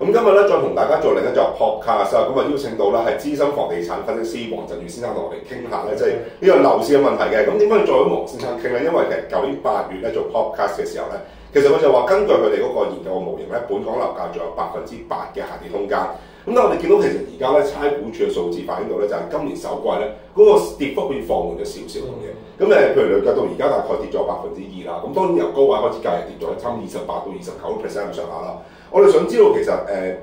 咁今日咧再同大家做另一集 podcast 啊，咁啊邀請到咧係資深房地產分析師黃振宇先生同我哋傾下咧，即係呢個樓市嘅問題嘅。咁點解要再揾黃先生傾咧？因為其實舊年8月咧做 podcast 嘅時候咧，其實佢就話根據佢哋嗰個研究嘅模型咧，本港樓價仲有8%嘅下跌空間。咁但係我哋見到其實而家咧差估署嘅數字反映到咧，就係今年首季咧嗰個跌幅變放緩咗少少咁嘅。咁譬如累計到而家大概跌咗2%啦。咁當然由高位開始計係跌咗差唔多28到29% 咁上下啦。我哋想知道其實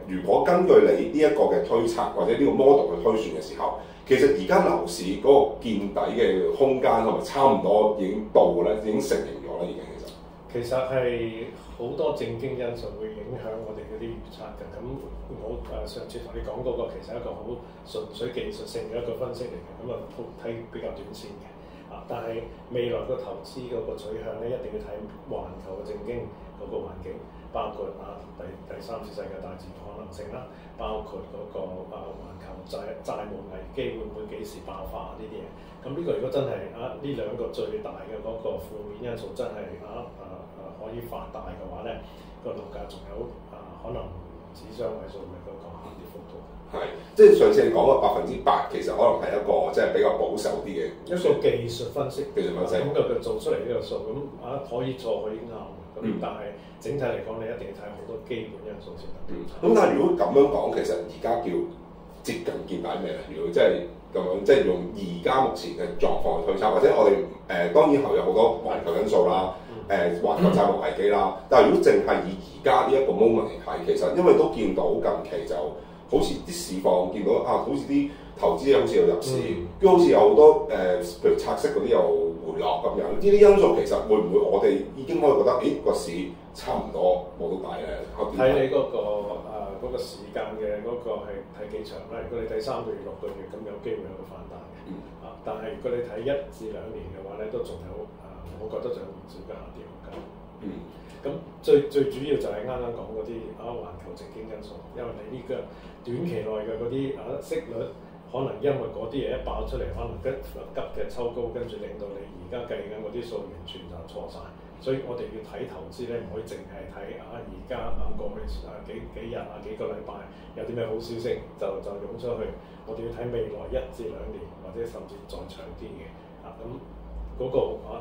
如果根據你呢一個嘅推測或者呢個 model 去推算嘅時候，其實而家樓市嗰個見底嘅空間係咪差唔多已經到咧，已經成形咗啦？已經其實係好多政經因素會影響我哋嗰啲預測嘅。咁我上次同你講嗰個其實係一個好純粹技術性嘅一個分析嚟嘅，咁啊睇比較短線嘅。但係未來個投資嗰個取向咧，一定要睇環球嘅政經嗰個環境，包括第三次世界大戰嘅可能性啦，包括嗰個環球債務危機會唔會幾時爆發呢啲嘢。咁呢個如果真係呢兩個最大嘅嗰個負面因素真係可以發大嘅話咧，個樓價仲有可能指雙位數嘅嗰個下跌幅度。係，即係上次你講嘅8%，其實可能係一個即係比較保守啲嘅一個技術分析。技術分析咁佢做出嚟呢個數，咁可以錯可以啱嘅。咁但係整體嚟講，你一定要睇好多基本因素先得。咁但係如果咁樣講，其實而家叫接近見底未咧？如果即係咁樣，即係用而家目前嘅狀況去推測，或者我哋當然後有好多環球因素啦。環球債務危機啦，但係如果淨係以而家呢一個 moment 嚟睇，其實因為都見到近期就好似啲市況見到好似啲投資好似有入市，跟住好似有好多譬如拆息嗰啲又回落咁樣，呢啲因素其實會唔會我哋已經可以覺得，個市差唔多冇到底咧？睇你嗰個時間嘅嗰個係睇幾長啦。如果你睇3個月、6個月，咁有機會有個反彈嘅。但係如果你睇1至2年嘅話咧，都仲有我覺得仲有唔少嘅下跌空間。咁最主要就係啱啱講嗰啲環球政經因素，因為你呢個短期內嘅嗰啲息率，可能因為嗰啲嘢一爆出嚟，可能急嘅抽高，跟住令到你而家計緊嗰啲數完全就錯晒。所以我哋要睇投資咧，唔可以淨係睇而家過去幾日幾個禮拜有啲咩好消息就湧出去。我哋要睇未來1至2年，或者甚至再長啲嘅咁。嗰個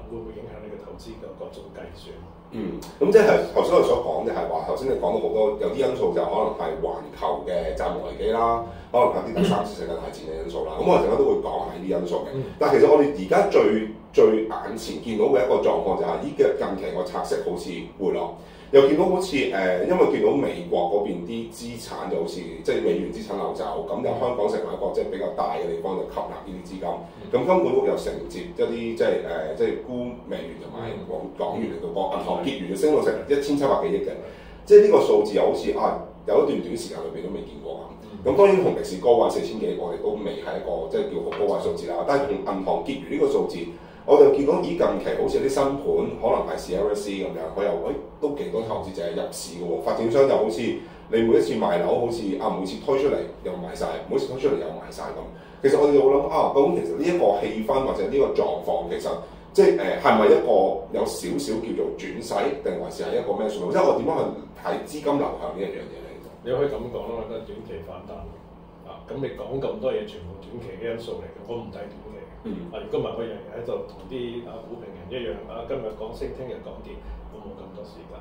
會唔會影響你嘅投資嘅各種計算？咁即係頭先我所講嘅係話，頭先你講到好多有啲因素就可能係環球嘅債務危機啦，可能係啲第三次世界大戰嘅因素啦。咁我哋陣間都會講下呢啲因素嘅。但係其實我哋而家最眼前見到嘅一個狀況就係近期個拆息好似回落。又見到好似因為見到美國嗰邊啲資產就好似即係美元資產流走，咁由香港成為一個即係比較大嘅地方，就吸納呢啲資金。咁金管局又承接一啲即係沽美元同埋港元嚟到個銀行結餘，升到成1700幾億嘅，即係呢個數字又好似有一段短時間裏邊都未見過咁。咁當然同歷史高位4000幾，我哋都未係一個即係叫好高位數字啦。但係同銀行結餘呢個數字，我哋見到近期好似啲新盤可能係 CLC 咁樣，佢又都幾多投資者入市嘅喎，發展商又好似你每一次賣樓好似每次推出嚟又賣晒，每次推出嚟又賣晒咁。其實我哋就會諗究竟其實呢一個氣氛或者呢個狀況，其實即係係咪一個有少少叫做轉勢，定還是係一個咩信號？即係我點樣去睇資金流向呢一樣嘢嚟？你可以咁講啦，我覺得短期反彈咁你講咁多嘢，全部短期嘅因素嚟嘅，我唔睇短期。如果唔係我日日喺度同啲股評人一樣今日講升，聽日講跌，我冇咁多時間。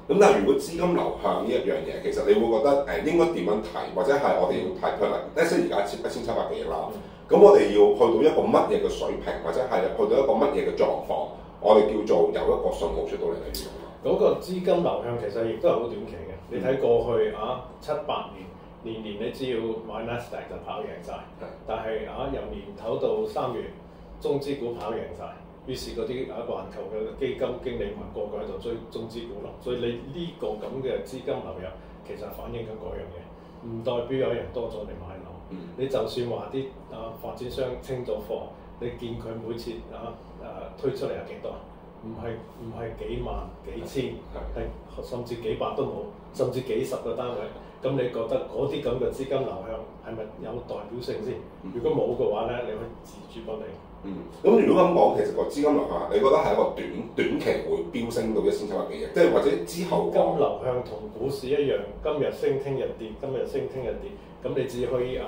咁但係如果資金流向呢一樣嘢，其實你會覺得應該點樣睇，或者係我哋要睇佢嚟？即係而家1700幾億啦，咁我哋要去到一個乜嘢嘅水平，或者係去到一個乜嘢嘅狀況，我哋叫做有一個信號出到嚟嘅。嗰個資金流向其實亦都係好短期嘅。你睇過去7-8年。年你只要買 Nasdaq 就跑贏晒，但係由年頭到3月，中資股跑贏晒，於是嗰啲環球嘅基金經理們個個喺度追中資股咯，所以你呢個咁嘅資金流入其實反映緊嗰樣嘢，唔代表有人多咗嚟買樓。你就算話啲發展商清咗貨，你見佢每次推出嚟有幾多？唔係幾萬幾千，係甚至幾百都冇，甚至幾十個單位。咁你覺得嗰啲咁嘅資金流向係咪有代表性先？如果冇嘅話咧，你可以自主不理。咁如果咁講，其實個資金流向，你覺得係一個短期會飆升到1700幾億，即係或者之後金流向同股市一樣，今日升聽日跌，今日升聽日跌，咁你只可以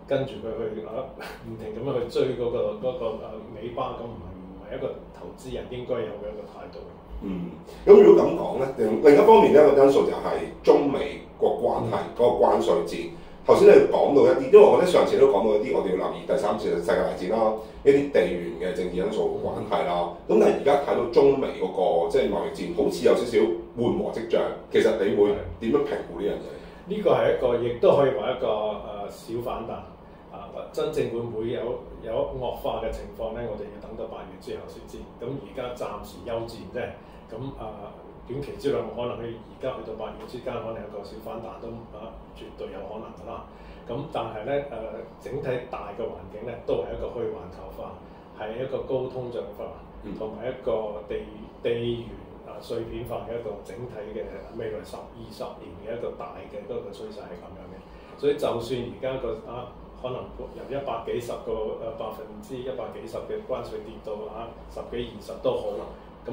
跟住佢去唔停咁樣去追嗰個尾巴，咁唔係一個投資人應該有嘅一個態度。咁如果咁講咧，另一方面咧，個因素就係中美個關係嗰個關稅戰。頭先你講到一啲，因為我覺得上次都講到一啲，我哋要留意第3次世界大戰啦，一啲地緣嘅政治因素關係啦。咁但係而家睇到中美嗰個即係貿易戰，好似有少少緩和跡象。其實你會點樣評估呢樣嘢？呢個係一個，亦都可以話一個小反彈。真正會唔會有惡化嘅情況咧？我哋要等到8月之後先知。咁而家暫時休戰啫。咁短期之內可能去而家去到8月之間，可能有個小反彈都絕對有可能㗎啦。咁但係咧整體大嘅環境咧都係一個虛環球化，係一個高通脹化，同埋一個地緣碎片化嘅一個整體嘅未來10-20年嘅一個大嘅嗰個趨勢係咁樣嘅。所以就算而家可能由100幾十個100%嘅關稅跌到10幾20都好啦。咁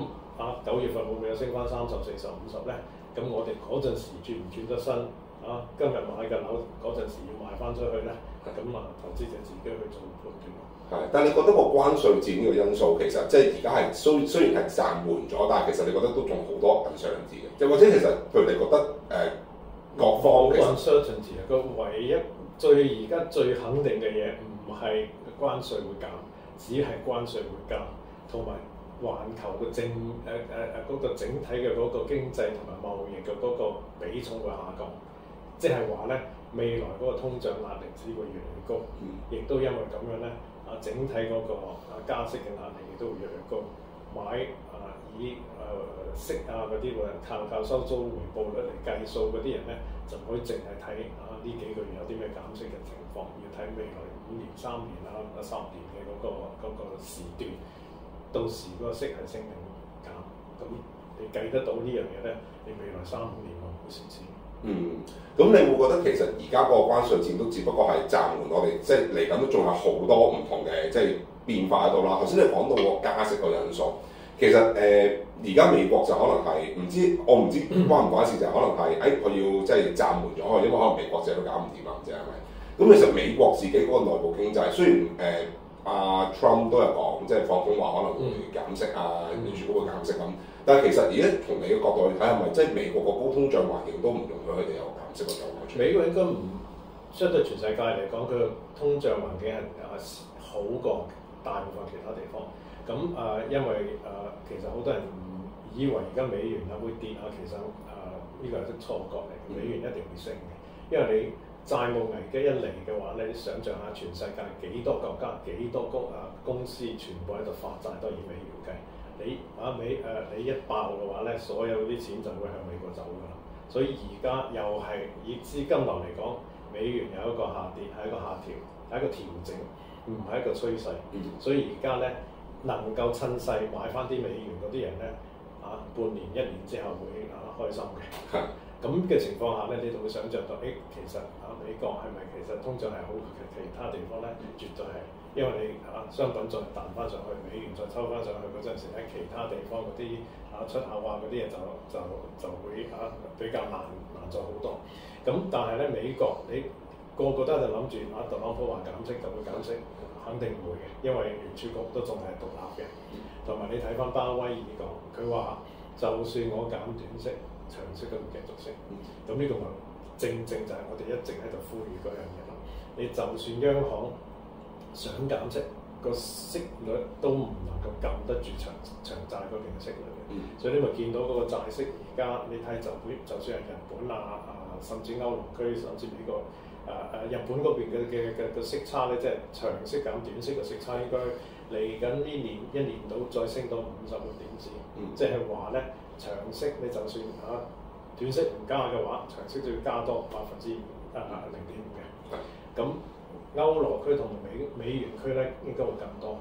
9月份會唔會有升翻30、40、50咧？咁我哋嗰陣時轉唔轉得身今日買嘅樓嗰陣時要賣翻出去咧？咁投資者自己去做判斷。係，但係你覺得個關稅戰呢個因素其實即係而家係雖然係暫緩咗，但係其實你覺得都仲好多uncertainty嘅，即或者其實譬如你覺得各方其實uncertainty個唯一而家最肯定嘅嘢唔係關稅會減，只係關稅會加，同埋環球嘅嗰個整體嘅嗰個經濟同埋貿易嘅嗰個比重會下降，即係話咧未來嗰個通脹壓力只會越嚟越高，亦都因為咁樣咧整體嗰個加息嘅壓力亦都會越嚟越高，買以息嗰啲靠收租回報率嚟計數嗰啲人咧，就唔可以淨係睇呢幾個月有啲咩減息嘅情況，要睇未來5年、3年10年嘅嗰個時段，到時嗰個息係升定減，咁你計得到呢樣嘢咧，你未來3-5年會唔會蝕錢？咁你會覺得其實而家嗰個關稅戰都只不過係暫緩，我哋即係嚟緊都仲有好多唔同嘅即係變化喺度啦。頭先你講到個加息個因素，其實而家美國就可能係我唔知關唔關事，就可能係佢要即係暫緩咗，因為可能美國自己都搞唔掂啦，唔知係咪？咁其實美國自己嗰個內部經濟，雖然Trump 都有講，即係放風話可能會減息聯儲局會減息咁。但係其實而家從你嘅角度去睇，係咪即係美國個高通脹環境都唔容許佢哋有減息嘅狀況出嚟？美國應該唔相對全世界嚟講，佢嘅通脹環境係好過大部分其他地方。咁因為其實好多人以為而家美元會跌其實呢個係錯覺嚟，美元一定會升嘅，因為你債務危機一嚟嘅話咧，你想象下全世界幾多國家、幾多公司全部喺度發債都以美元計。你一爆嘅話咧，所有啲錢就會向美國走㗎啦。所以而家又係以資金流嚟講，美元有一個下跌，係一個下調，係一個調整，唔係一個趨勢。所以而家咧能夠趁勢買翻啲美元嗰啲人咧，半年、1年之後會開心嘅。咁嘅情況下咧，你就會想像到，其實美國係咪其實通脹係好過其他地方咧？絕對係。因為你商品再彈翻上去，美元再抽翻上去嗰陣時喺其他地方嗰啲出口嗰啲嘢就會比較難做好多。咁但係咧美國你個個都喺度諗住特朗普話減息就會減息，肯定唔會嘅，因為聯儲局都仲係獨立嘅。同埋你睇翻鮑威爾講，佢話就算我減短息，長息都會繼續升。咁呢個咪正就係我哋一直喺度呼籲嗰樣嘢咯。你就算央行想減息，個息率都唔能夠撳得住長債嗰邊嘅息率嘅，所以你咪見到嗰個債息而家你睇就算係日本甚至歐羅區，甚至美國日本嗰邊嘅息差咧，即係長息減短息嘅息差應該嚟緊呢年1年到再升到50個點子，即係話咧長息你就算短息唔加嘅話，長息就要加多0.5%嘅，咁。歐羅區同美元區咧應該會更多，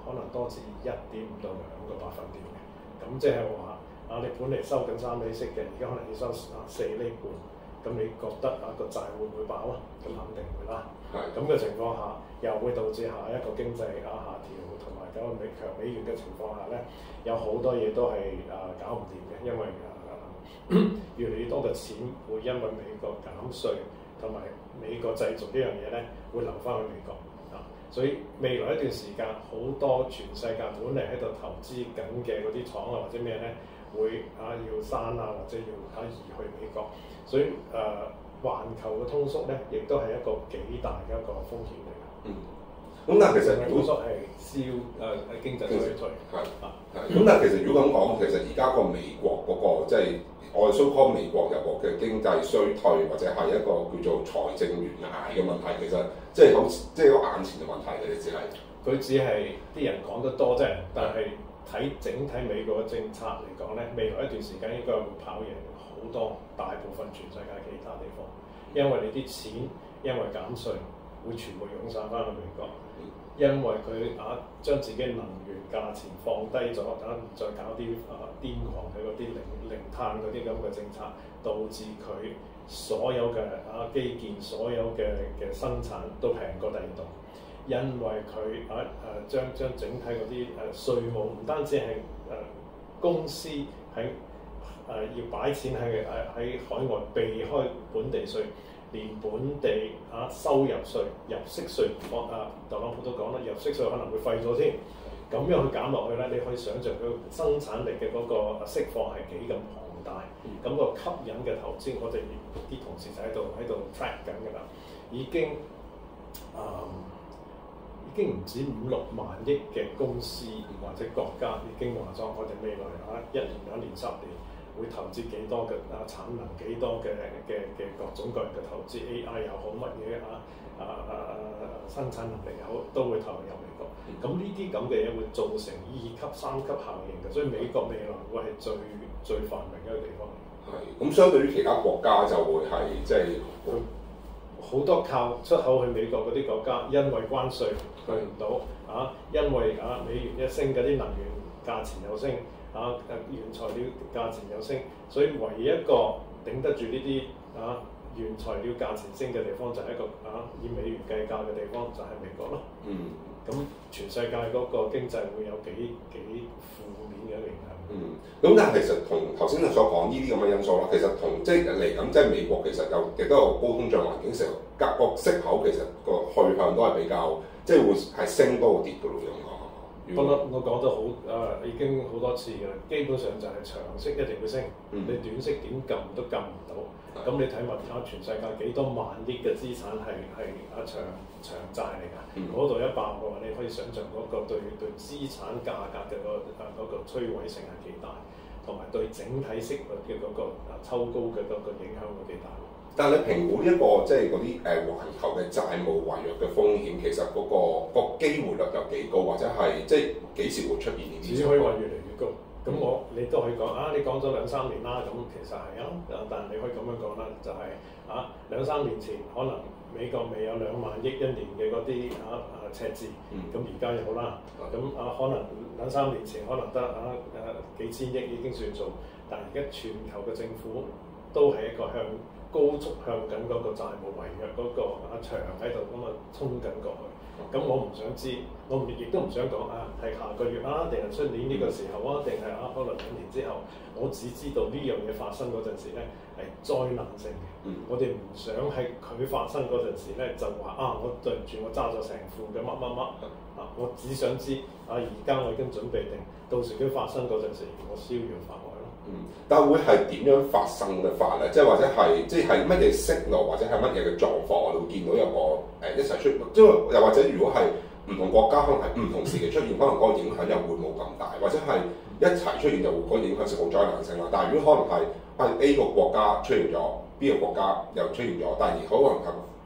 可能多至1.5到2個百分點嘅。咁即係話你本嚟收緊3厘息嘅，而家可能要收4厘半。咁你覺得個債會唔會爆啊？咁肯定會啦。係。咁嘅情況下，又會導致下一個經濟下調，同埋強美元嘅情況下咧，有好多嘢都係搞唔掂嘅，因為越嚟越多嘅錢會因為美國減稅同埋美國製造呢樣嘢咧，會流翻去美國啊。所以未來一段時間，好多全世界本嚟喺度投資緊嘅嗰啲廠或者咩咧，會要刪或者要移去美國。所以環球嘅通縮咧，亦都係一個幾大嘅一個風險嚟嘅。咁但係其實通縮係經濟衰退。咁但係其實如果咁講，其實而家個美國嗰個即係我哋所講美國有個嘅經濟衰退，或者係一個叫做財政懸崖嘅問題，其實即係好即係好眼前嘅問題嘅，你只係佢只係啲人講得多啫，但係睇整體美國嘅政策嚟講咧，未來一段時間應該會跑贏好多大部分全世界其他地方，因為你啲錢因為減稅會全部湧晒翻去美國。因為佢將自己能源價錢放低咗，再搞啲癲狂嘅嗰啲零碳嗰啲咁嘅政策，導致佢所有嘅基建、所有嘅生產都平過第二度。因為佢將整體嗰啲稅務唔單止係公司喺要擺錢喺海外避開本地稅。連本地收入稅、入息稅，特朗普都講啦，入息稅可能會廢咗添。咁樣去減落去咧，你可以想像佢生產力嘅嗰個釋放係幾咁龐大。咁個吸引嘅投資，我哋啲同事就喺度 track 緊㗎啦，已經唔止5-6萬億嘅公司或者國家已經話咗，我哋未來1年、2年、10年。會投資幾多嘅產能，幾多嘅各種各樣嘅投資 AI 又好，乜嘢生產能力又好，都會投入美國。咁呢啲咁嘅嘢會造成2級、3級效應嘅，所以美國未來會係最繁榮嘅一個地方。係，咁相對於其他國家就會係即係好多靠出口去美國嗰啲國家，因為關稅去唔到因為美元一升，嗰啲能源價錢又升。原材料價錢有升，所以唯一一個頂得住呢啲原材料價錢升嘅地方就係一個以美元計價嘅地方，就係美國咯。咁全世界嗰個經濟會有幾負面嘅影響。咁但係其實同頭先你所講呢啲咁嘅因素啦，其實同即係嚟緊即係美國其實亦都有高通脹環境，成個息口其實個去向都係比較即係會係升多過跌嘅咯，咁講。不嬲，我講得好已經好多次㗎啦。基本上就係長息一定會升，你短息點撳都撳唔到。咁你睇埋全世界幾多萬億嘅資產係長債嚟㗎，嗰度一爆嘅話，你可以想像嗰個對資產價格嘅嗰個摧毀性係幾大，同埋對整體息率嘅嗰個抽高嘅嗰個影響會幾大。但係你評估呢一個即係嗰啲環球嘅債務違約嘅風險，其實嗰個機會率有幾高，或者係即係幾時會出現呢啲？只可以話越嚟越高。咁你都可以講你講咗2-3年啦，咁其實係但係你可以咁樣講啦，就係2-3年前可能美國未有2萬億一年嘅嗰啲赤字，咁而家有啦。咁可能2-3年前可能得幾千億已經算數，但係而家全球嘅政府都係一個高速向緊嗰個債務違約嗰個牆喺度咁衝緊過去。咁我唔想知，我亦都唔想講係下個月定係出年呢個時候定係可能2年之後。我只知道呢樣嘢發生嗰陣時咧係災難性嘅。我哋唔想喺佢發生嗰陣時咧就話我對唔住，我揸咗成副嘅乜乜乜我只想知而家我已經準備定，到時佢發生嗰陣時，我逍遙法外咯。但係會係點樣發生嘅法咧？即係或者係即係乜嘢signal，或者係乜嘢嘅狀況，我哋會見到有個一齊出，即係又或者如果係唔同國家，可能係唔同時期出現，可能嗰個影響又會冇咁大，或者係一齊出現就會嗰個影響性好災難性啦。但係如果可能係A 個國家出現咗，B 個國家又出現咗，但係可能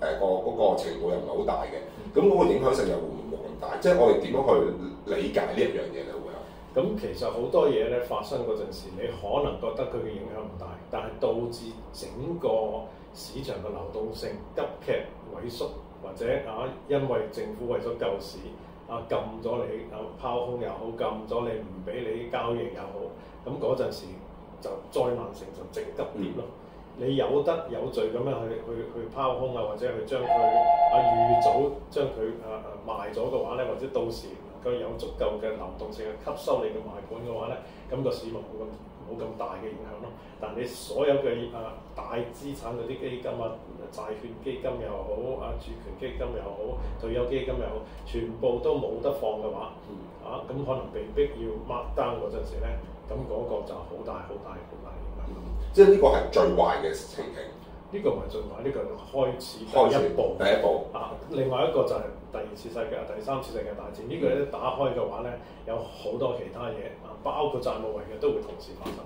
係嗰個程度又唔係好大嘅，咁嗰個影響性又會唔會冇咁大？即係我哋點樣去理解呢一樣嘢咧？會咁其實好多嘢咧發生嗰陣時，你可能覺得佢嘅影響唔大，但係導致整個市場嘅流動性急劇萎縮，或者因為政府為咗救市禁咗你拋空又好，禁咗你唔俾你交易又好，咁嗰陣時就災難性就即刻跌咯。你有得有序咁樣去拋空啊，或者去將佢預早將佢賣咗嘅話咧，或者到時能夠有足夠嘅流動性去吸收你嘅賣盤嘅話咧，咁個市民冇咁大嘅影響咯。但你所有嘅大資產嗰啲基金啊、債券基金又好、主權基金又好、退休基金又好，全部都冇得放嘅話，咁可能被逼要 mark down 嗰陣時咧，咁嗰個就好大影響。即係呢個係最壞嘅情景。呢個唔係最壞，呢個係開始第一步。另外一個就係第三次世界大戰。呢個咧打開嘅話咧，有好多其他嘢包括債務違約都會同時發生。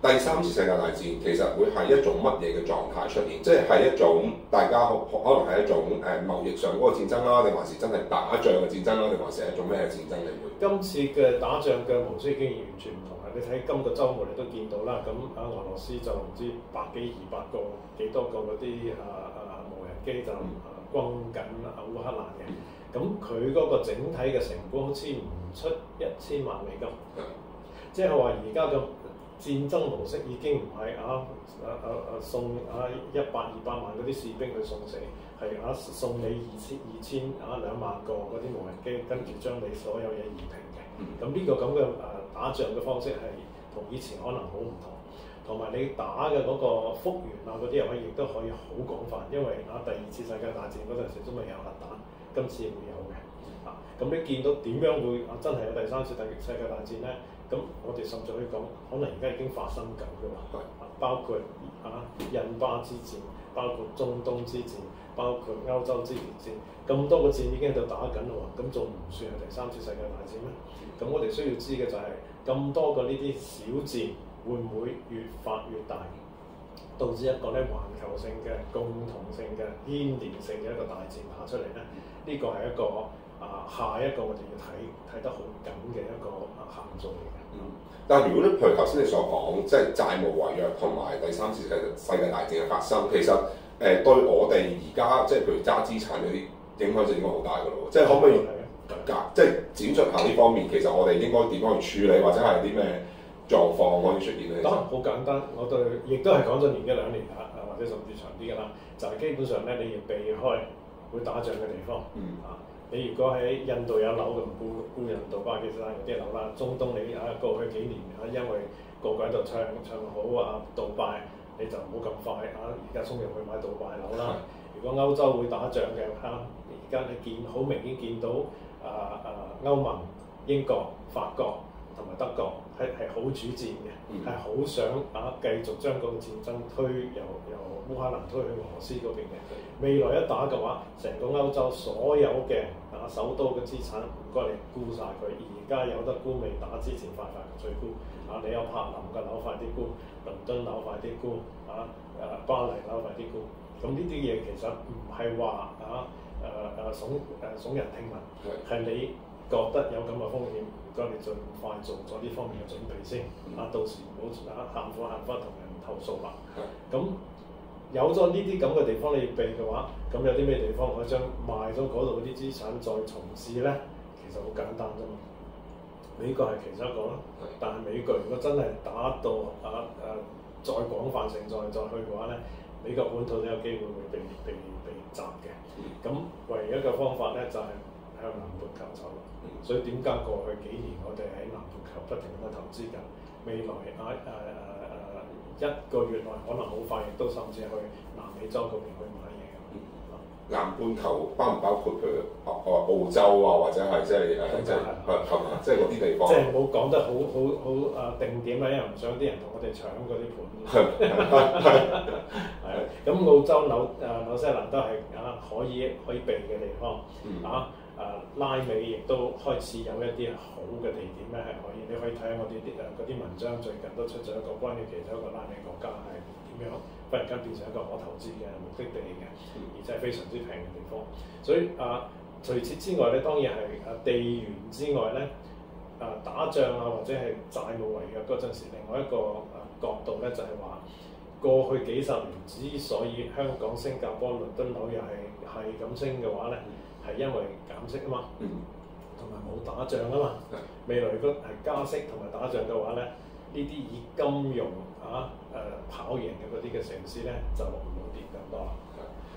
第三次世界大戰其實會係一種乜嘢嘅狀態出現？即係一種大家可能係一種貿易上嗰個戰爭啦，定還是真係打仗嘅戰爭啦，定還是係一種咩戰爭嚟嘅？今次嘅打仗嘅模式已經完全唔同啦。你睇今個週末你都見到啦，咁俄羅斯就唔知100幾200個幾多個嗰啲無人機就轟緊烏克蘭嘅。咁佢嗰個整體嘅成本好似唔出1000萬美金，即係話而家嘅戰爭模式已經唔係送100、200萬嗰啲士兵去送死，係送你2000、2萬個嗰啲無人機，跟住將你所有嘢夷平嘅。咁呢個咁嘅打仗嘅方式係同以前可能好唔同，同埋你打嘅嗰個復原嗰啲又亦都可以好廣泛，因為第二次世界大戰嗰陣時都未有核彈，今次會有嘅。咁你見到點樣會真係有第三次世界大戰咧？咁我哋甚至可以講，可能而家已經發生緊㗎啦。包括印巴之戰，包括中東之戰，包括歐洲之戰，咁多個戰已經喺度打緊啦喎。咁仲唔算係第三次世界大戰咩？咁我哋需要知嘅就係咁多個呢啲小戰會唔會越發越大，導致一個咧環球性嘅共同性嘅牽連性嘅一個大戰打出嚟咧？呢個係一個下一個我哋要睇得好緊嘅一個行數嚟嘅。但係如果咧，譬如頭先你所講，即係債務違約同埋第三次世界大戰嘅發生，其實對我哋而家即係譬如揸資產嗰啲影響就應該好大㗎咯。即係可唔可以即係展述下呢方面？其實我哋應該點樣去處理，或者係啲咩狀況可以出現咧？好簡單，我對亦都係講咗年1、2年或者甚至長啲㗎啦。就係基本上咧，你要避開會打仗嘅地方。你如果喺印度有樓，就唔顧印度、巴基斯坦嗰啲樓啦。中東你過去幾年因為個個喺度唱好杜拜，你就唔好咁快而家衝入去買杜拜樓啦。如果歐洲會打仗嘅而家你好明顯見到歐盟、英國、法國同埋德國係好主戰嘅，係好想繼續將嗰個戰爭由烏克蘭推去俄羅斯嗰邊嘅。未來一打嘅話，成個歐洲所有嘅首都嘅資產唔該你沽晒佢，而家有得沽未打之前快脆沽。你有柏林嘅樓快啲沽，倫敦樓快啲沽，巴黎樓快啲沽。咁呢啲嘢其實唔係話聳人聽聞，係你覺得有咁嘅風險，唔該你盡快做咗呢方面嘅準備先。到時唔好喊苦同人投訴啦。咁有咗呢啲咁嘅地方你要避嘅話，咁有啲咩地方可以將賣咗嗰度嗰啲資產再重置咧？其實好簡單啫嘛。美國係其中一個啦，但係美國如果真係打到再廣泛性再去嘅話咧，美國本土都有機會會被襲嘅。咁唯一嘅方法咧就係向南半球走。所以點解過去幾年我哋喺南半球不停咁樣投資緊，未來1個月內可能好快亦都甚至去南美洲嗰邊去買嘢嘅。南半球包唔包括譬如澳洲或者係即係嗰啲地方？即係冇講得好定點啦，因為唔想啲人同我哋搶嗰啲盤。係咁澳洲紐西蘭都係可以避嘅地方。拉美亦都開始有一啲好嘅地點咧，係可以，你可以睇下我哋嗰啲文章，最近都出咗一個關於其中一個拉美國家係點樣忽然間變成一個可投資嘅目的地嘅，而且係非常之平嘅地方。所以除此之外咧，當然係地緣之外咧，打仗或者係債務違約嗰陣時，另外一個角度咧就係話，過去幾十年之所以香港、新加坡、倫敦、紐約係咁升嘅話咧，係因為減息啊嘛，同埋冇打仗啊嘛。未來如果係加息同埋打仗嘅話咧，呢啲以金融跑贏嘅嗰啲嘅城市咧，就唔會跌咁多啦。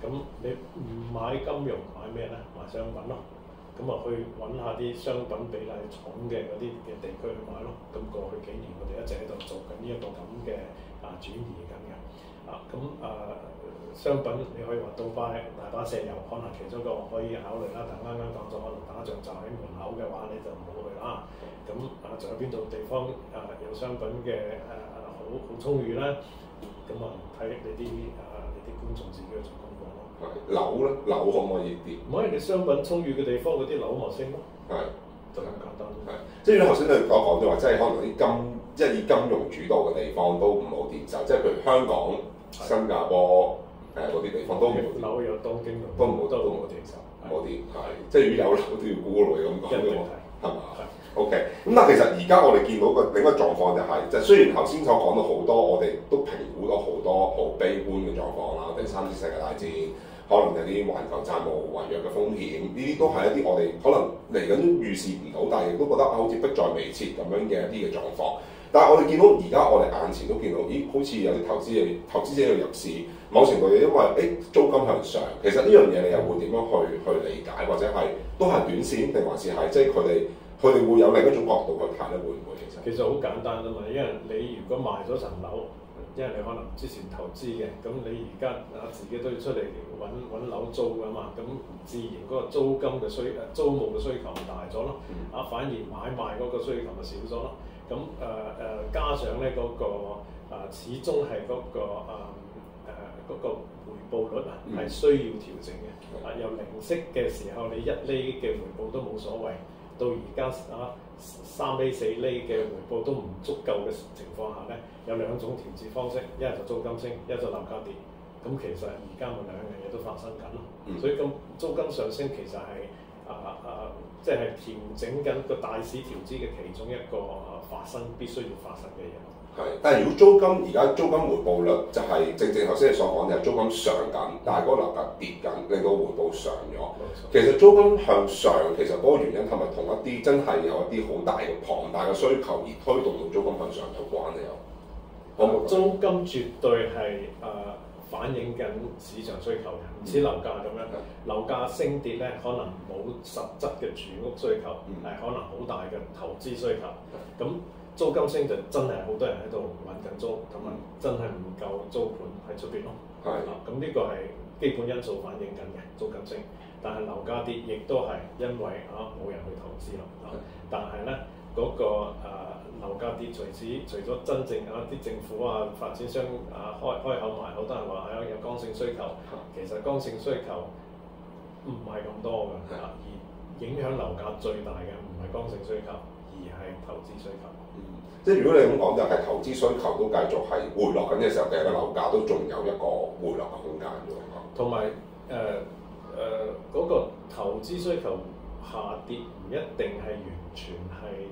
咁你唔買金融買咩咧？買商品咯。咁啊去揾下啲商品比例重嘅嗰啲嘅地區去買咯。咁過去幾年我哋一直喺度做緊呢一個咁嘅轉移緊嘅。商品你可以話杜拜大把石油，可能其中一個可以考慮啦。但啱啱講咗，可能打仗就喺門口嘅話，你就唔好去啦。咁仲有邊度地方有商品嘅好充裕咧？咁睇你啲觀眾自己去做功課咯。樓咧，樓可唔可以跌？唔可以，你商品充裕嘅地方，嗰啲樓咪升咯。就咁簡單。即係頭先你講咗話，即係可能啲即係以金融主導嘅地方都唔好跌就，即係譬如香港、新加坡嗰啲地方都唔好跌。樓有當經濟都唔好跌就，唔好跌即係如果有樓都要沽落去咁講嘅喎，係嘛？OK，咁但係其實而家我哋見到個另一個狀況就係，就雖然頭先所講到好多，我哋都評估到好多好悲觀嘅狀況啦，第三次世界大戰，可能有啲環球債務違約嘅風險，呢啲都係一啲我哋可能嚟緊預視唔到，但係亦都覺得好似迫在眉睫咁樣嘅一啲嘅狀況。但係我哋見到而家我哋眼前都見到，咦？好似有啲投資者要入市，某程度又因為租金向上，其實呢樣嘢你又會點樣去理解，或者係都係短線定還是係即係佢哋會有另一種角度去睇咧？會唔會其實好簡單啊嘛，因為你如果賣咗層樓，因為你可能之前投資嘅，咁你而家自己都要出嚟揾樓租㗎嘛，咁自然嗰個租務嘅需求咪大咗咯，反而買賣嗰個需求咪少咗咯。咁加上咧嗰個始終係嗰個回報率係需要調整嘅。由零息嘅時候，你1厘嘅回報都冇所謂，到而家3厘4厘嘅回報都唔足夠嘅情況下咧，有兩種調節方式，一係就租金升，一係就樓價跌。咁其實而家咪兩樣嘢都發生緊咯。所以咁租金上升其實係即係調整緊個大市調資嘅其中一個必須要發生嘅嘢。但係如果租金而家租金回報率就係正頭先你所講嘅，租金上緊，但係嗰個樓價跌緊，令到回報上咗。其實租金向上，其實嗰個原因係咪同一啲真係有一啲好大嘅龐大嘅需求而推動到租金向上有關咧？租金絕對係反映緊市場需求嘅，唔似樓價咁樣。樓價升跌咧，可能冇實質嘅住屋需求，係可能好大嘅投資需求。咁租金升就真係好多人喺度揾緊租，同埋真係唔夠租盤喺出邊咯。咁呢個係基本因素反映緊嘅租金升，但係樓價跌亦都係因為冇人去投資咯。但係咧嗰個樓價跌，除咗真正啲政府發展商開口賣，好多人話有剛性需求，其實剛性需求唔係咁多嘅，而影響樓價最大嘅唔係剛性需求，而係投資需求。即係如果你咁講，就係投資需求都繼續係回落緊嘅時候，其實個樓價都仲有一個回落嘅空間嘅。同埋嗰個投資需求下跌唔一定係完全係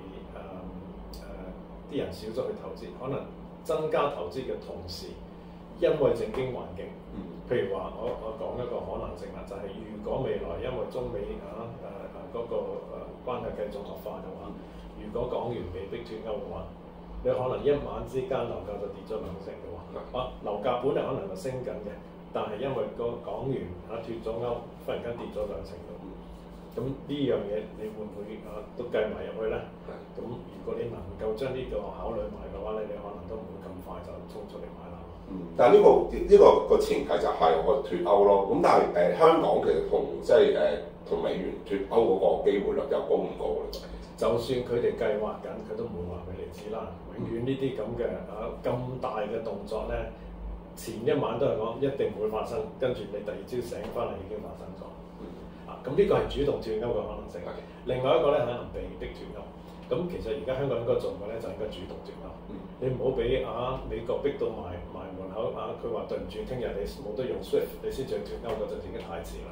啲人少咗去投資，可能增加投資嘅同時，因為政經環境，譬如話我講一個可能性啦，就係如果未來因為中美嗰個關係繼續惡化嘅話，如果港元被逼脫歐嘅話，你可能一晚之間樓價就跌咗2成嘅喎。樓價本嚟可能係升緊嘅，但係因為個港元脫咗歐，忽然間跌咗2成嘅。咁呢樣嘢你會唔會都計埋入去咧？咁如果你能夠將呢個考慮埋嘅話咧，你可能都唔會咁快就衝出嚟買樓。但係呢個前提就係我脫歐咯。咁但係香港其實同美元脫歐嗰個機會率又高唔高咧？就算佢哋計劃緊，佢都唔會話俾你知啦。永遠呢啲咁嘅咁大嘅動作咧，前一晚都係講一定唔會發生，跟住你第二朝醒翻嚟已經發生咗。咁呢個係主動脫歐嘅可能性。另外一個咧可能被逼脫歐。咁其實而家香港應該做嘅咧就應該主動脫歐。你唔好俾美國逼到埋門口佢話對唔住，聽日你冇得用 SWIFT， 你先至去脫歐嗰陣已經太遲啦。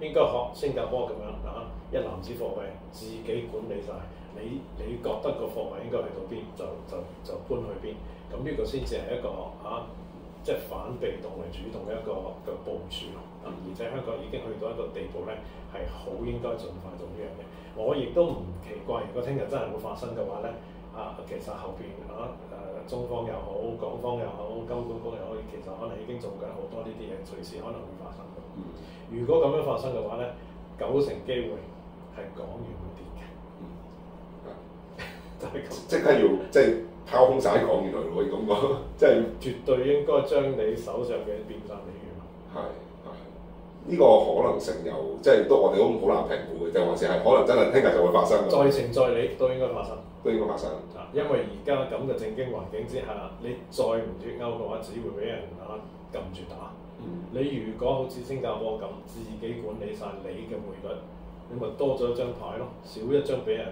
應該學新加坡咁樣一籃子貨幣自己管理晒，你覺得個貨幣應該去到邊就搬去邊。咁呢個先至係一個即係反被動為主動嘅一個部署。而且香港已經去到一個地步咧，係好應該盡快做呢樣嘢。我亦都唔奇怪，如果聽日真係會發生嘅話咧，其實後邊中方又好，港方又好，金管局又好，其實可能已經做緊好多呢啲嘢，隨時可能會發生到。如果咁樣發生嘅話咧，90%機會係港元會跌嘅。就係咁。即刻要即係拋空晒港元嚟喎，咁講，即係絕對應該將你手上嘅變晒美元。呢個可能性又即係都我哋都好難評估嘅，即係還是係可能真係聽日就會發生。在情在理都應該發生。都應該發生。因為而家咁嘅政經環境之下，你再唔脱歐嘅話，只會俾人撳住打。你如果好似新加坡咁，自己管理晒你嘅匯率，你咪多咗一張牌咯，少一張俾人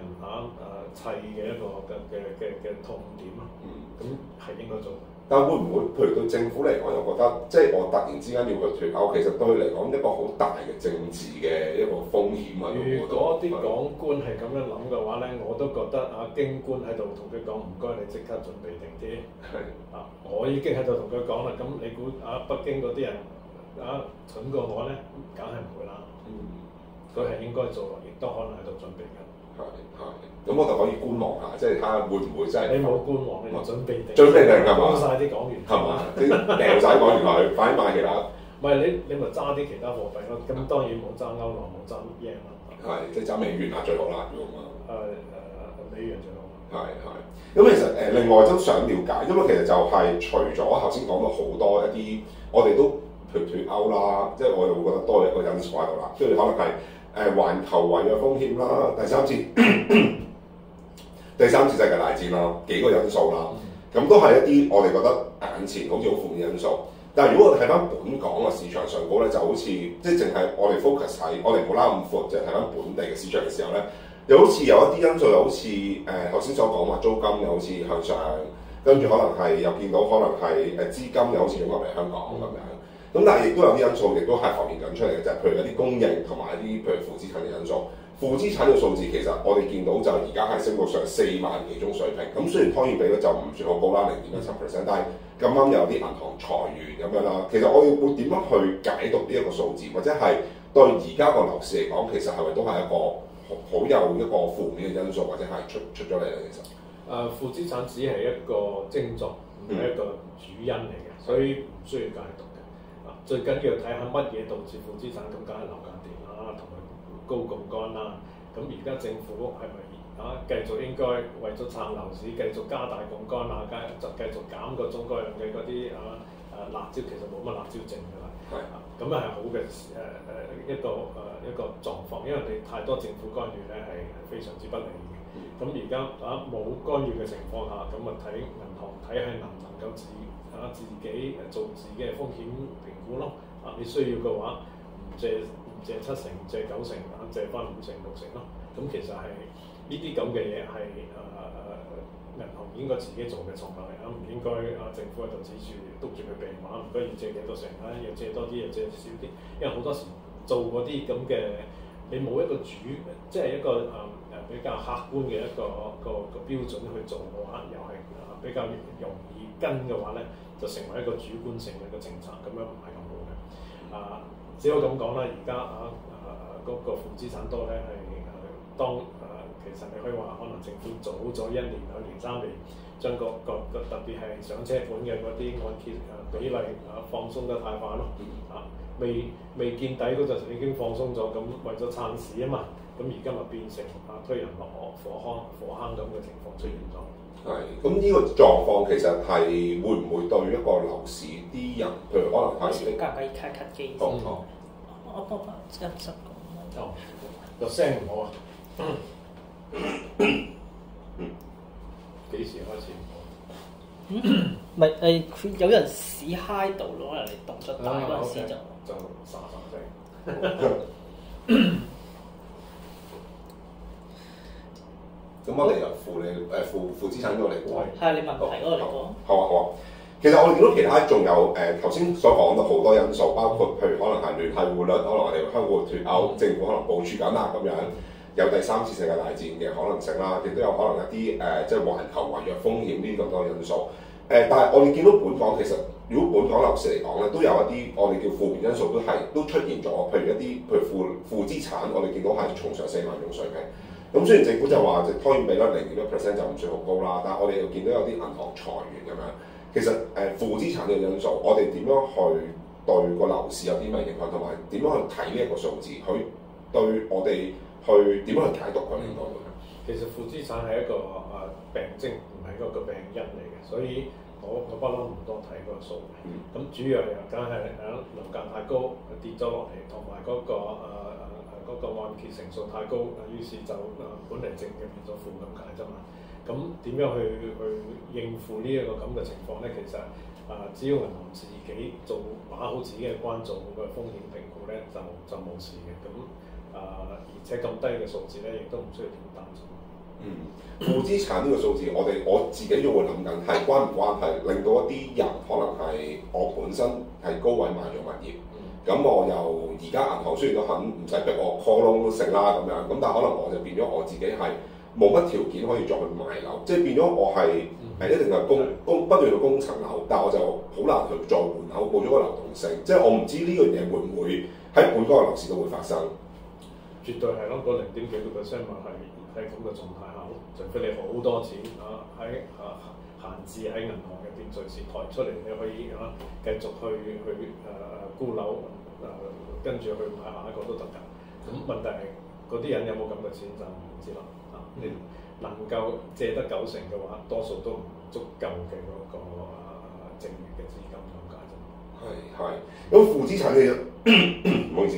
砌嘅一個嘅痛點咯。咁係應該做。但會唔會，譬如對政府嚟講，又覺得即係我突然之間要去脱歐，其實對佢嚟講一個好大嘅政治嘅一個風險啊！如果啲港官係咁樣諗嘅話咧，我都覺得京官喺度同佢講唔該，你即刻準備定啲。我已經喺度同佢講啦，咁你估北京嗰啲人蠢過我咧，梗係唔會啦。佢係應該做，亦都可能喺度準備緊。咁我就可以觀望下，即係睇下會唔會真係。你冇觀望，你就準備定。準備定係嘛？攞曬啲港元。係嘛？你掉曬港元落去，快啲買其他。唔係你咪揸啲其他貨幣咯。咁當然冇揸歐羅，冇揸 yen 啦。係，即係揸美元最好啦，如果咁美元最好。咁其實另外都想了解，因為其實就係除咗頭先講到好多一啲，我哋都脱歐啦，即係我又會覺得多一個因素喺度啦，即係可能係環球違約風險啦，第三次世界大戰啦，幾個因素啦，咁都係一啲我哋覺得眼前好似好負面因素。但係如果我哋睇翻本港嘅市場上高咧，就好似即係淨係我哋 focus 喺我哋冇拉咁闊，就係睇翻本地嘅市場嘅時候咧，又好似有一啲因素，又好似頭先所講話租金又好似向上，跟住可能係又見到可能係資金又好似湧入嚟香港咁樣。咁但係亦都有啲因素，亦都係浮現緊出嚟嘅，就係譬如一啲供應同埋一啲譬如負資產嘅因素。負資產嘅數字其實我哋見到就而家係升到上4萬幾宗水平。咁雖然當然比率就唔算好高啦，0.17%，但係咁啱有啲銀行裁員咁樣啦。其實我哋會點樣去解讀呢一個數字，或者係對而家個樓市嚟講，其實係咪都係一個好有一個負面嘅因素，或者係出咗嚟咧？其實負資產只係一個徵狀，唔係一個主因嚟嘅，所以唔需要解讀嘅。最緊要睇下乜嘢導致負資產，咁梗係樓價跌啦，同埋高槓桿啦。咁而家政府係咪繼續應該為咗撐樓市，繼續加大槓桿啊？繼續減各種各樣嘅嗰啲辣椒，其實冇乜辣椒剩㗎啦。咁係好嘅一個狀況，因為你太多政府干預咧係非常之不利嘅。咁而家冇干預嘅情況下，咁睇銀行體系能唔能夠自己做自己嘅風險評估咯。你需要嘅話唔借70%，唔借90%，借翻5%、6%咯。咁其實係呢啲咁嘅嘢係銀行應該自己做嘅狀況嚟，唔應該政府喺度指住督住佢鼻話，唔該要借幾多成啦，要借多啲，要借少啲。因為好多時做嗰啲咁嘅，你冇一個即係一個比較客觀嘅一個標準去做嘅話，又係比較容易跟嘅話咧，就成為一個主觀性嘅一個政策，咁樣唔係咁好嘅。只可以咁講啦，而家嗰個負資產多咧係其實你可以話可能政府早咗1年、2年、3年，將個特別係上車盤嘅嗰啲按揭比例放鬆得太快咯。未見底嗰陣時已經放鬆咗，咁為咗撐市啊嘛，咁而家咪變成推人落火坑咁嘅情況出現咗。咁呢個狀況其實係會唔會對一個樓市啲人，譬如可能係你隔機先。我幫執講。個聲唔好啊。幾時開始唔好？唔係有人試嗨到攞人嚟動出大嗰陣時就沙聲。咁我哋由負資產嗰度嚟講，係你問題嗰度嚟講。好啊。其實我哋見到其他仲有頭先所講到好多因素，包括譬如可能係聯繫匯率，可能我哋香港會脱歐，政府可能部署緊啦咁樣，有第三次世界大戰嘅可能性啦，亦都有可能一啲即係環球違約風險呢啲咁多因素。但係我哋見到本港其實，如果本港樓市嚟講咧，都有一啲我哋叫負面因素都出現咗，譬如負資產，我哋見到係重上4萬宗水平。咁雖然政府就話就拖欠比率0.1% 就唔算好高啦，但係我哋又見到有啲銀行裁員咁樣。其實負資產呢個因素，我哋點樣去對個樓市有啲咩影響，同埋點樣去睇呢一個數字，佢對我哋去點樣去解讀佢呢個？其實負資產係一個病徵，唔係一個病因嚟嘅，所以我不嬲唔多睇嗰個數嘅。咁主要又梗係樓價太高跌咗落嚟，同埋嗰個按揭成數太高，於是就本嚟正嘅變咗負咁解啫嘛。咁點樣去應付呢一個咁嘅情況咧？其實只要銀行自己把好自己嘅關，做個風險評估咧，就冇事嘅。咁而且咁低嘅數字咧，亦都唔需要點擔心。負資產呢個數字，我自己都會諗緊，係關唔關係令到一啲人可能係我本身係高位買咗物業，咁我又而家銀行雖然都肯唔使逼我 call loan 都成啦咁樣，咁但係可能我就變咗我自己係冇乜條件可以再去買樓，即係變咗我係一定係不斷去供層樓，但係我就好難去再換樓，冇咗個流動性，即係我唔知呢樣嘢會唔會喺本港嘅樓市都會發生。絕對係咯，個0.幾個%咪係咁嘅狀態下咯，除非你好多錢喺閒置喺銀行入邊隨時抬出嚟，你可以繼續去沽樓跟住去買下一個都得㗎。咁問題係嗰啲人有冇咁嘅錢就唔知啦。你能夠借得90%嘅話，多數都唔足夠嘅嗰個剩餘嘅資金咁解啫。係，咁負資產嘅唔好意思。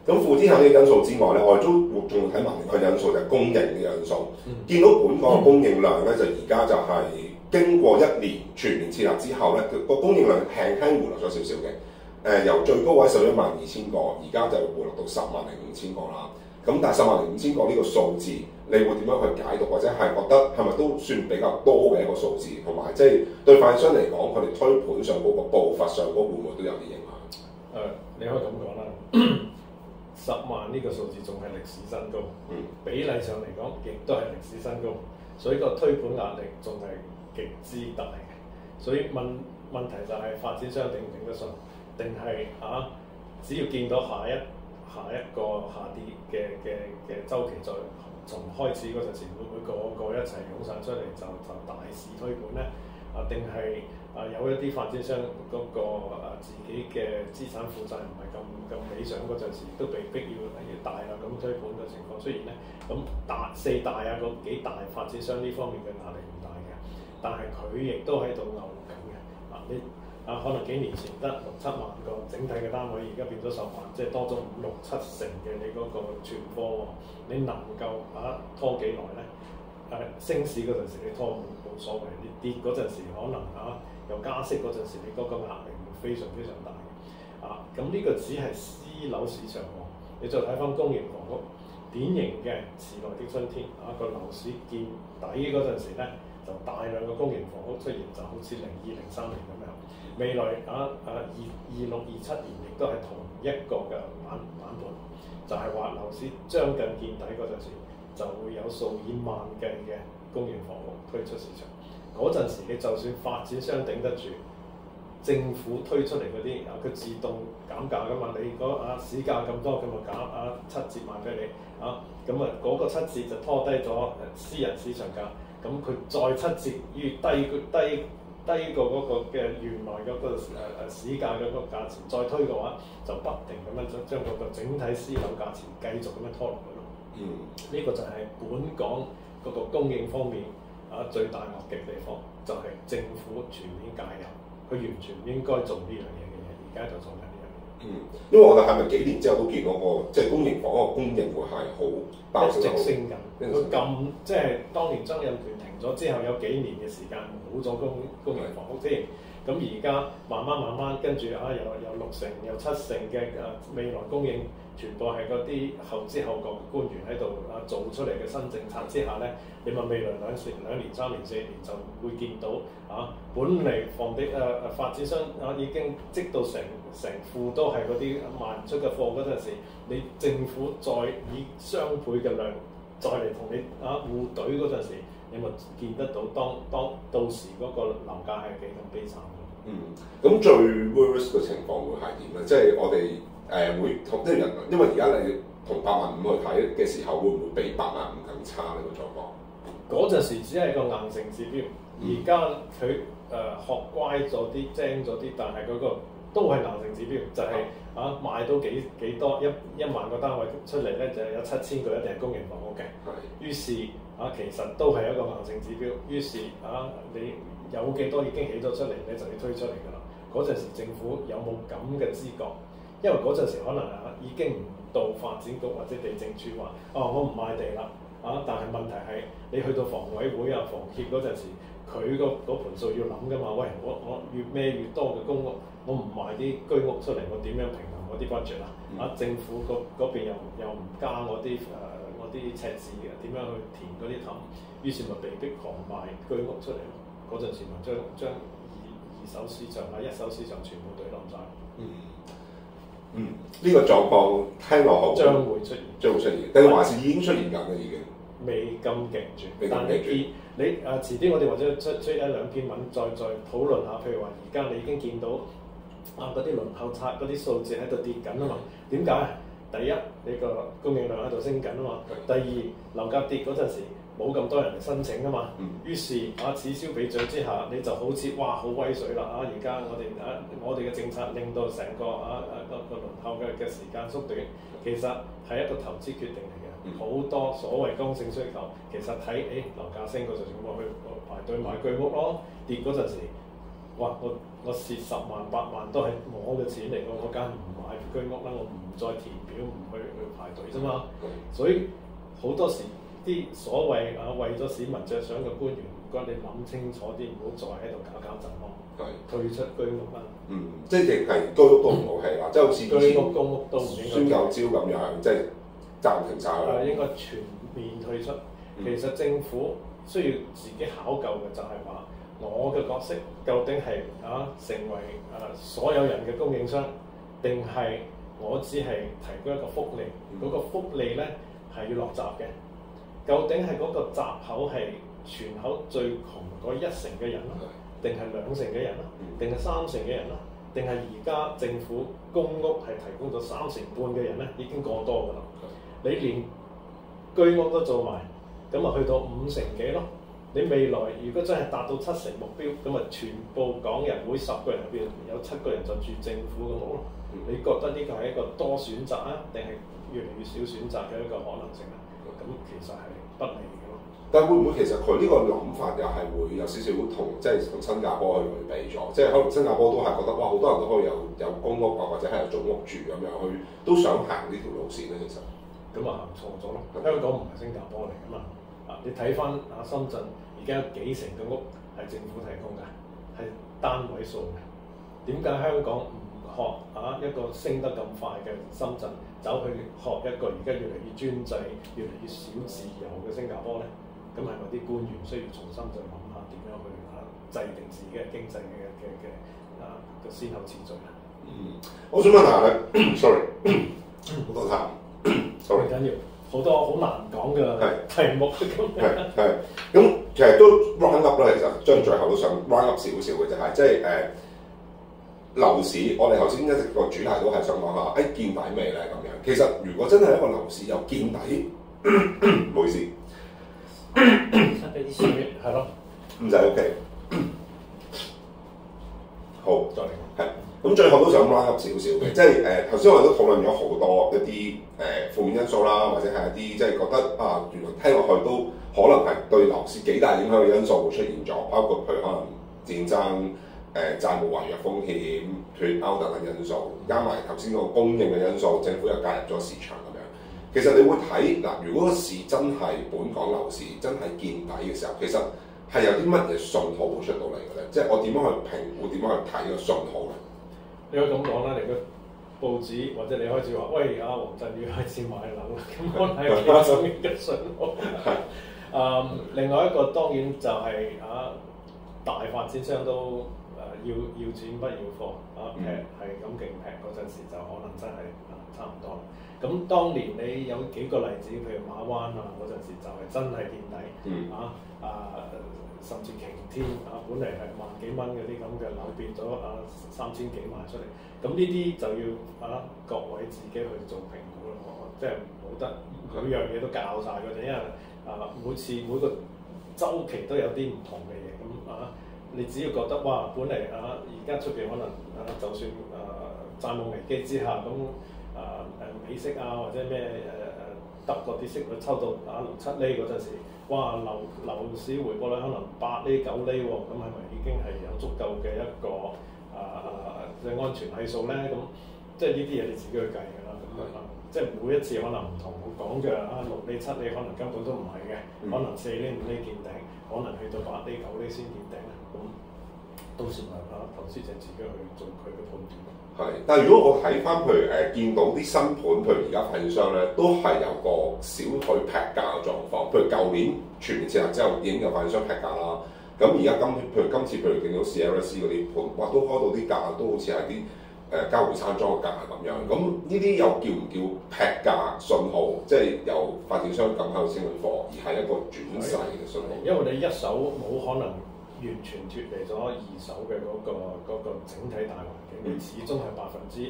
咁負資產呢個因素之外咧，我哋都仲要睇埋另一個因素，就係供應嘅因素。見到本港嘅供應量咧，就而家就係經過1年全面設立之後咧，個供應量輕輕回落咗少少嘅。由最高位112000個，而家就回落到105000個啦。咁但係105000個呢個數字，你會點樣去解讀，或者係覺得係咪都算比較多嘅一個數字？同埋即係對發展商嚟講，佢哋推盤上嗰個步伐上嗰會唔會都有啲影響？你可以咁講啦。10萬呢個數字仲係歷史新高，比例上嚟講亦都係歷史新高，所以個推盤壓力仲係極之大嘅。所以問題就係發展商頂唔頂得順，定係只要見到下一個下跌嘅週期再從開始嗰陣時，會唔會個一齊湧晒出嚟就大肆推盤咧？定係有一啲發展商嗰自己嘅資產負債唔係咁理想嗰陣時，都被逼要大啦咁推盤嘅情況出現咧。咁四大嗰幾大發展商呢方面嘅壓力唔大嘅，但係佢亦都喺度牛緊嘅。你可能幾年前得6-7萬個整體嘅單位，而家變咗10萬，即係多咗5-6-7成嘅你嗰個存貨喎。你能夠拖幾耐咧？升市嗰陣時你拖冇所謂，你跌嗰陣時可能又加息嗰陣時，你嗰個壓力會非常非常大嘅。咁呢個只係私樓市場喎，你再睇翻公營房屋，典型嘅時代的春天個樓市見底嗰陣時咧，就大量嘅公營房屋出現，就好似02、03年咁樣。未來26、27年亦都係同一個嘅版本，就係話樓市將近見底嗰陣時，就會有數以萬計嘅公營房屋推出市場。嗰陣時，你就算發展商頂得住，政府推出嚟嗰啲佢自動減價噶嘛。你如果市價咁多，佢咪減7折賣俾你咁嗰個7折就拖低咗私人市場價。咁佢再7折於低過嗰個嘅原來嗰個市價嘅嗰個價錢，再推嘅話，就不停咁樣將嗰個整體私樓價錢繼續咁樣拖落去咯。呢個就係本港嗰個供應方面最大惡極地方，就係政府全面介入，佢完全唔應該做呢樣嘢嘅嘢，而家就做緊呢樣嘢。因為我哋係咪幾年之後都見到即係公營房屋個供應會係好爆升，一直升緊。佢即係當年曾蔭權停咗之後，有幾年嘅時間冇咗公營房屋先。咁而家慢慢跟住有6成、有7成嘅未來供應，全部係嗰啲後知後覺嘅官員喺度做出嚟嘅新政策之下咧，你問未來2年、3年、4年就會見到本嚟發展商已經積到成庫都係嗰啲賣唔出嘅貨嗰陣時，你政府再以雙倍嘅量再嚟同你互懟嗰陣時，你咪見得到到時嗰個樓價係幾咁悲慘。咁最 worst 嘅情況會係點咧？即係我哋會同啲人，因為而家你同85000去睇嘅時候，會唔會比85000更差呢個狀況？嗰陣時只係個硬性指標，而家佢學乖咗啲、精咗啲，但係嗰個都係硬性指標，就係、賣到幾多一萬個單位出嚟咧，就有7000個一定係公營房屋嘅。於是其實都係一個硬性指標。於是你有幾多已經起咗出嚟咧，就要推出嚟㗎啦。嗰陣時政府有冇咁嘅知覺？因為嗰陣時可能已經唔到發展局或者地政處話我唔賣地啦。但係問題係你去到房委會房協嗰陣時，佢嗰盤數要諗㗎嘛？喂，我越孭越多嘅公屋，我唔賣啲居屋出嚟，我點樣平衡我啲 budget 啊？政府嗰邊又唔加我啲赤字嘅，點樣去填嗰啲氹？於是咪被逼狂賣居屋出嚟咯。嗰陣時咪將二手市場一手市場全部對冧晒。呢個狀況聽落好將會出現，定還是已經出現緊啦？已經未咁勁住，但係你遲啲我哋或者出一兩篇文再討論下，譬如話而家你已經見到嗰啲輪候冊嗰啲數字喺度跌緊啊嘛？點解？第一，你個供應量喺度升緊啊嘛。第二，樓價跌嗰陣時冇咁多人嚟申請啊嘛。於是此消彼長之下，你就好似好威水啦！而家我哋嘅政策令到成個個輪候嘅時間縮短，其實係一個投資決定嚟嘅。好多所謂剛性需求，其實睇樓價升嗰陣時，我去排隊買居屋咯。跌嗰陣時，我蝕10萬8萬都係我嘅錢嚟㗎，我梗係唔買居屋啦，我唔再填表，唔去排隊啫嘛。所以好多時啲所謂為咗市民着想嘅官員，唔該你諗清楚啲，唔好再喺度搞震咯。退出居屋啦。即係亦係居屋都唔好氣啦，即係好似居屋公屋都唔應該。孫九招咁樣，即係暫停晒啦。應該全面退出。其實政府需要自己考究嘅就係話，我嘅角色究竟係成為所有人嘅供應商，定係我只係提供一個福利？嗰個福利咧係要落閘嘅。究竟係嗰個閘口係全口最窮嗰1成嘅人啦，定係2成嘅人啦，定係3成嘅人啦，定係而家政府公屋係提供咗3成半嘅人咧，已經過多㗎啦。你連居屋都做埋，咁去到5成幾咯。你未來如果真係達到7成目標，咁全部港人每10個人入邊有7個人就住政府嘅屋咯。你覺得呢個係一個多選擇定係越嚟越少選擇嘅一個可能性啊？咁其實係不利嘅咯。但會唔會其實佢呢個諗法又係會有少少同新加坡去類比咗？即係可能新加坡都係覺得好多人都可以有公屋或者係有組屋住咁樣去，都想行呢條路線咧。其實咁行錯咗咯。香港唔係新加坡嚟㗎嘛。你睇翻深圳而家有幾成嘅屋係政府提供㗎，係單位數嘅。點解香港唔學一個升得咁快嘅深圳，走去學一個而家越嚟越專制、越嚟越少自由嘅新加坡咧？咁係咪啲官員需要重新再諗下點樣去制定自己嘅經濟嘅先後次序啊？我想問下咧，sorry， 好多談，sorry，唔緊要，好多好難講嘅題目係咁，其實都 round up 啦。其實將最後都想 round up 少少嘅就係即係樓市，我哋頭先一直個主題都係想講下，見底未咧咁樣。其實如果真係一個樓市有見底，唔好意思，俾啲水係咯，唔使 OK。好，再嚟係咁，最後都想 round up 少少嘅，即係頭先我哋都討論咗好多一啲負面因素啦，或者係一啲即係覺得原來聽落去都可能係對樓市幾大影響嘅因素會出現咗，包括譬如可能戰爭。債務違約風險、脫歐等等因素，加埋頭先個供應嘅因素，政府又介入咗市場咁樣。其實你會睇嗱，如果個市真係本港樓市真係見底嘅時候，其實係有啲乜嘢信號會出到嚟嘅咧？即係我點樣去評估、點樣去睇個信號咧？你可以咁講啦，你個報紙或者你開始話，喂，黃振宇開始買樓啦，咁我睇有幾種嘅信號。另外一個當然就係大發展商都。要錢不要貨劈係咁勁劈嗰陣時，就可能真係差唔多。咁當年你有幾個例子，譬如馬灣嗰陣時就係真係見底。甚至擎天本嚟係萬幾蚊嗰啲咁嘅樓變咗3000幾萬出嚟，咁呢啲就要各位自己去做評估咯，即係冇得每樣嘢都教晒佢哋，因為每個週期都有啲唔同嘅嘢，咁你只要覺得哇，本嚟而家出邊可能就算債務危機之下咁美息或者咩德國啲息率抽到6、7厘嗰陣時，哇樓市回報率可能8厘、9厘喎，咁係咪已經係有足夠嘅一個嘅安全係數咧？咁即係呢啲嘢你自己去計㗎啦。即係每一次可能唔同，我講嘅6厘、7厘可能根本都唔係嘅，可能4厘、5厘見頂，可能去到8厘、9厘先見頂咧。咁到時咪投資者自己去做佢嘅判斷。係，但係如果我睇翻譬如見到啲新盤，譬如而家發展商咧，都係有個小腿劈價嘅狀況。譬如舊年全面撤辣之後，已經有發展商劈價啦。咁而家今次譬如見到 CLS 嗰啲盤，哇都開到啲價都好似係啲交回山莊嘅價咁樣。咁呢啲又叫唔叫劈價信號？即係由發展商咁喺度先去貨，而係一個轉勢嘅信號。因為你一手冇可能完全脫離咗二手嘅嗰個整體大環境，你始終係1%、2%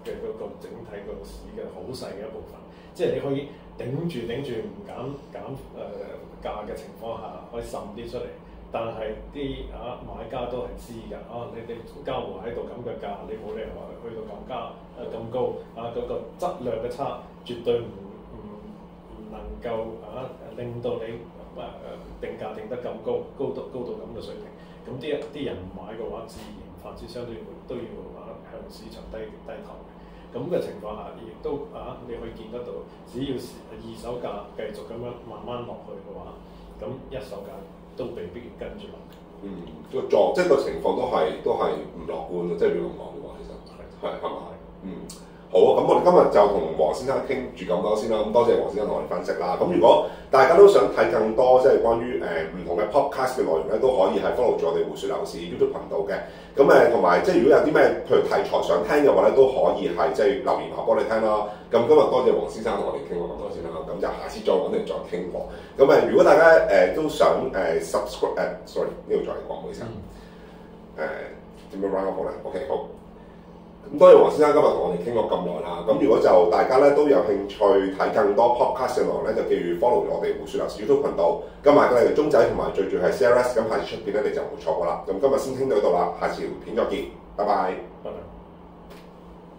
嘅嗰個整體個市嘅好細嘅一部分。即係你可以頂住唔減價嘅情況下，可以滲啲出嚟。但係啲買家都係知㗎，你哋交和喺度咁嘅價，你冇理由話去到咁高嗰個質量嘅差，絕對唔能夠令到你定價定得咁高到咁嘅水平。咁啲人唔買嘅話，自然發展商都要向市場低頭嘅。咁嘅情況下，亦都你可以見得到，只要二手價繼續咁樣慢慢落去嘅話，咁一手價都未必要跟住落。即係個情況都係唔樂觀嘅，即係要咁講嘅話，其實係咪？好啊，咁我哋今日就同黃先生傾住咁多先啦。咁多謝黃先生同我哋分析啦。咁如果大家都想睇更多即係關於唔同嘅 podcast 嘅內容咧，都可以係 follow 住我哋胡說樓市 YouTube 頻道嘅。咁同埋即係如果有啲咩譬如題材想聽嘅話咧，都可以係即係留言話幫你聽啦。咁今日多謝黃先生同我哋傾過咁多先啦。咁就下次再揾你再傾過。咁如果大家都想subscribe，sorry 呢度再講唔好意思。點樣 round up 咧 ？OK 好。咁多謝黃先生今日同我哋傾咗咁耐啦。咁如果就大家咧都有興趣睇更多 podcast 嘅內容咧，就記住 follow 我哋胡說樓市 YouTube 頻道。今日我哋鐘仔同埋最重要係 CLS，咁下次出片咧你就唔會錯過啦。咁今日先傾到呢度啦，下次條片再見，拜拜。拜拜。